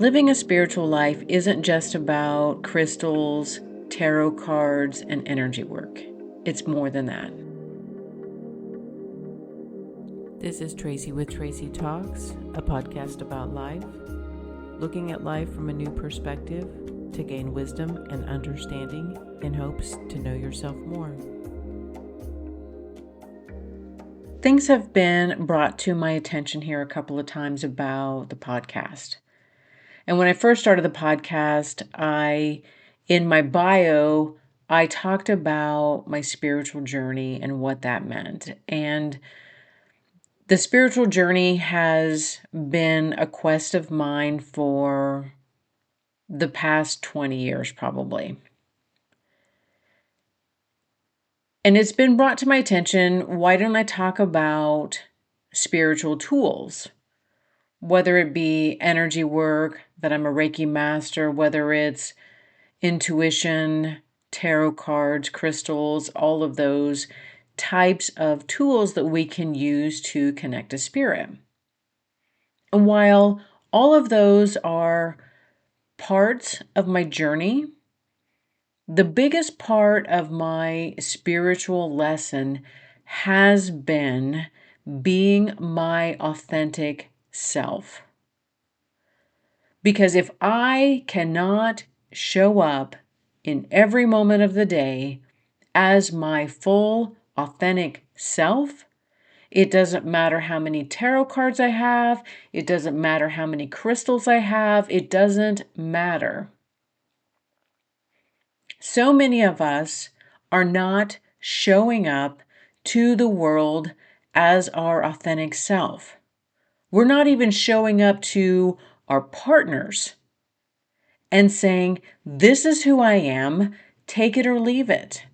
Living a spiritual life isn't just about crystals, tarot cards, and energy work. It's more than that. This is Tracy with Tracy Talks, a podcast about life, looking at life from a new perspective to gain wisdom and understanding in hopes to know yourself more. Things have been brought to my attention here a couple of times about the podcast. And when I first started the podcast, in my bio, I talked about my spiritual journey and what that meant. And the spiritual journey has been a quest of mine for the past 20 years, probably. And it's been brought to my attention, why don't I talk about spiritual tools? Whether it be energy work, that I'm a Reiki master, whether it's intuition, tarot cards, crystals, all of those types of tools that we can use to connect to spirit. And while all of those are parts of my journey, the biggest part of my spiritual lesson has been being my authentic self. Because if I cannot show up in every moment of the day as my full, authentic self, it doesn't matter how many tarot cards I have, it doesn't matter how many crystals I have, it doesn't matter. So many of us are not showing up to the world as our authentic self. We're not even showing up to our partners and saying, this is who I am, take it or leave it.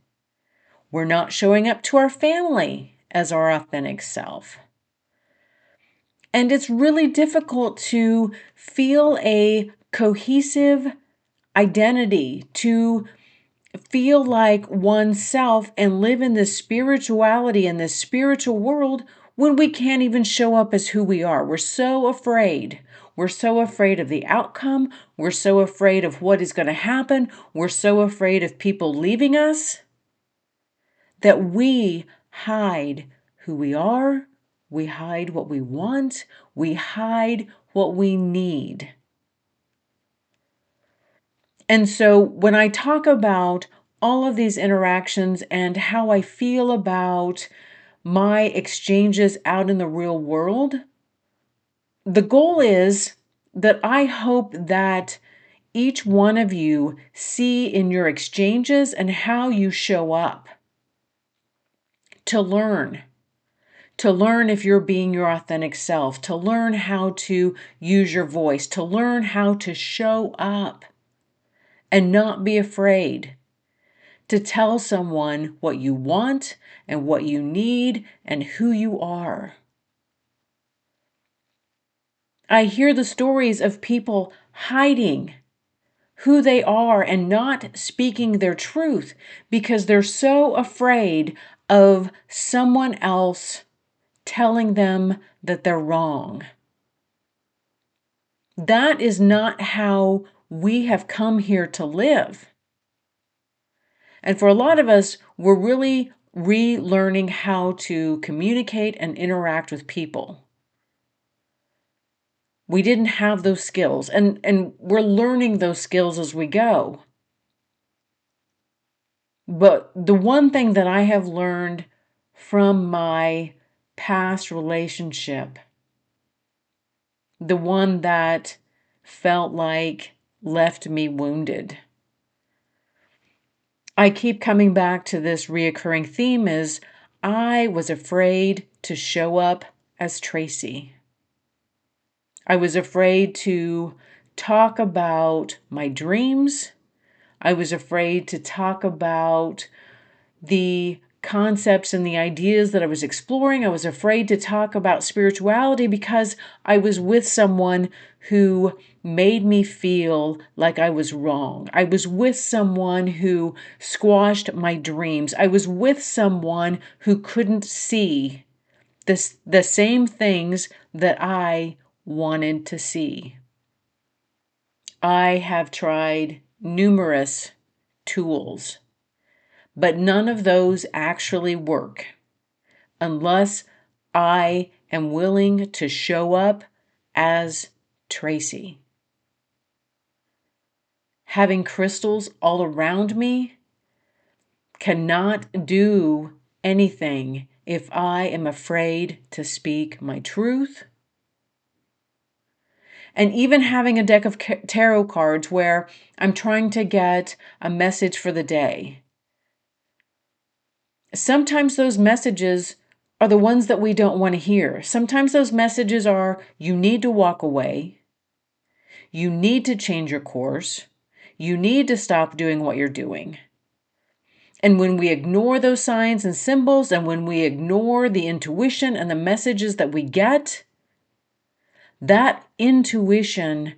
We're not showing up to our family as our authentic self. And it's really difficult to feel a cohesive identity, to feel like oneself and live in this spirituality and this spiritual world when we can't even show up as who we are. We're so afraid. We're so afraid of the outcome. We're so afraid of what is going to happen. We're so afraid of people leaving us that we hide who we are. We hide what we want. We hide what we need. And so when I talk about all of these interactions and how I feel about my exchanges out in the real world, the goal is that I hope that each one of you see in your exchanges and how you show up to learn. To learn if you're being your authentic self, to learn how to use your voice, to learn how to show up and not be afraid to tell someone what you want and what you need and who you are. I hear the stories of people hiding who they are and not speaking their truth because they're so afraid of someone else telling them that they're wrong. That is not how we have come here to live. And for a lot of us, we're really relearning how to communicate and interact with people. We didn't have those skills, and we're learning those skills as we go. But the one thing that I have learned from my past relationship, the one that felt like left me wounded, I keep coming back to this reoccurring theme is I was afraid to show up as Tracy. I was afraid to talk about my dreams. I was afraid to talk about the concepts and the ideas that I was exploring. I was afraid to talk about spirituality because I was with someone who made me feel like I was wrong. I was with someone who squashed my dreams. I was with someone who couldn't see the same things that I wanted to see. I have tried numerous tools, but none of those actually work unless I am willing to show up as Tracy. Having crystals all around me cannot do anything if I am afraid to speak my truth. And even having a deck of tarot cards where I'm trying to get a message for the day. Sometimes those messages are the ones that we don't want to hear. Sometimes those messages are, you need to walk away. You need to change your course. You need to stop doing what you're doing. And when we ignore those signs and symbols, and when we ignore the intuition and the messages that we get, that intuition,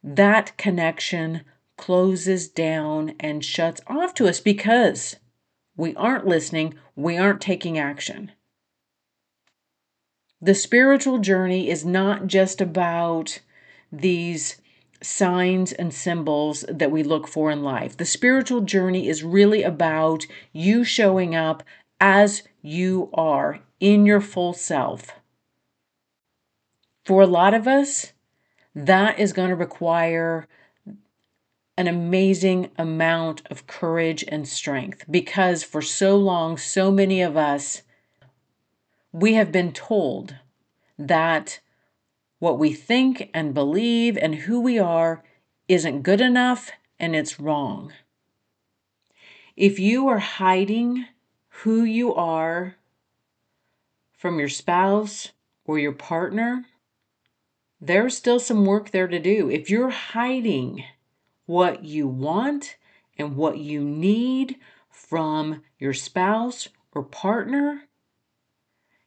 that connection closes down and shuts off to us because we aren't listening, we aren't taking action. The spiritual journey is not just about these signs and symbols that we look for in life. The spiritual journey is really about you showing up as you are in your full self. For a lot of us, that is going to require an amazing amount of courage and strength because for so long, so many of us, we have been told that what we think and believe and who we are isn't good enough and it's wrong. If you are hiding who you are from your spouse or your partner, there's still some work there to do. If you're hiding what you want and what you need from your spouse or partner,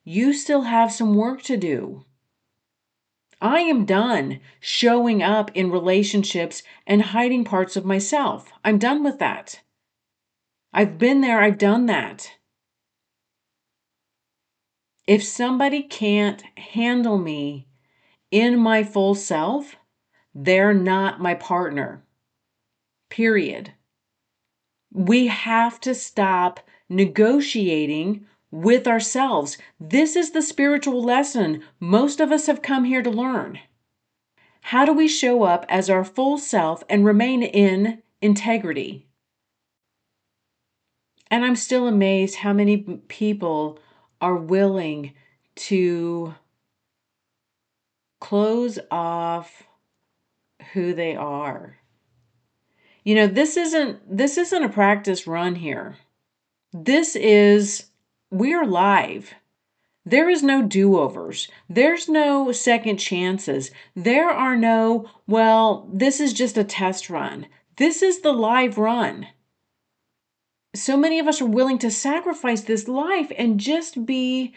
you still have some work to do. I am done showing up in relationships and hiding parts of myself. I'm done with that. I've been there, I've done that. If somebody can't handle me in my full self, they're not my partner. Period. We have to stop negotiating with ourselves. This is the spiritual lesson most of us have come here to learn. How do we show up as our full self and remain in integrity? And I'm still amazed how many people are willing to close off who they are. You know, this isn't a practice run here. We're live. There is no do-overs. There's no second chances. There are no, well, this is just a test run. This is the live run. So many of us are willing to sacrifice this life and just be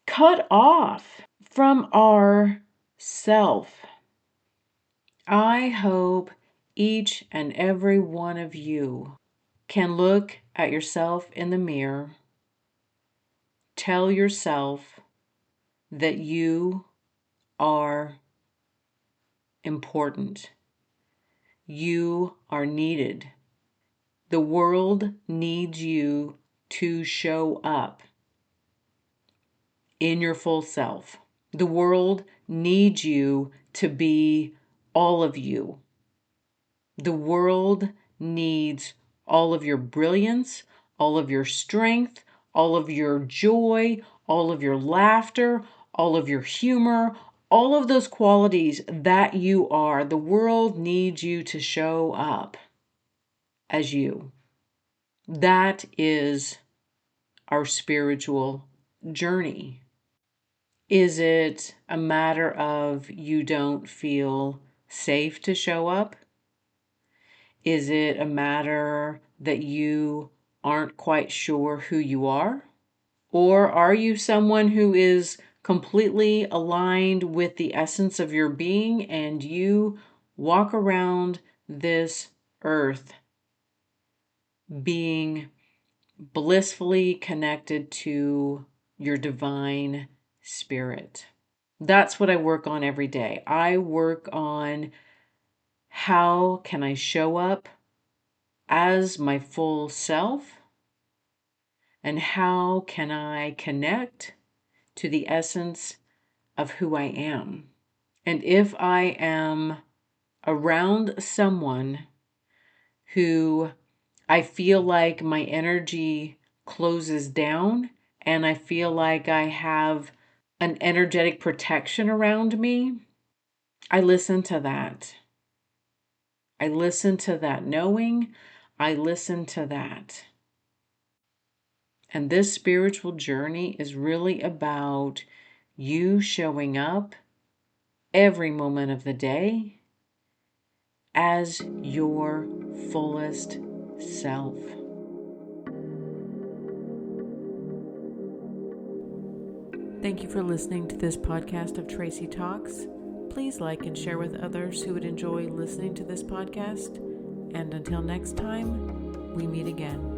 cut off from our self. I hope each and every one of you can look at yourself in the mirror, tell yourself that you are important. You are needed. The world needs you to show up in your full self. The world needs you to be all of you. The world needs all of your brilliance, all of your strength, all of your joy, all of your laughter, all of your humor, all of those qualities that you are. The world needs you to show up as you. That is our spiritual journey. Is it a matter of you don't feel safe to show up? Is it a matter that you aren't quite sure who you are? Or are you someone who is completely aligned with the essence of your being and you walk around this earth being blissfully connected to your divine spirit? That's what I work on every day. I work on How can I show up as my full self? And how can I connect to the essence of who I am? And if I am around someone who I feel like my energy closes down and I feel like I have an energetic protection around me, I listen to that. I listen to that knowing. I listen to that. And this spiritual journey is really about you showing up every moment of the day as your fullest self. Thank you for listening to this podcast of Tracy Talks. Please like and share with others who would enjoy listening to this podcast. And until next time, we meet again.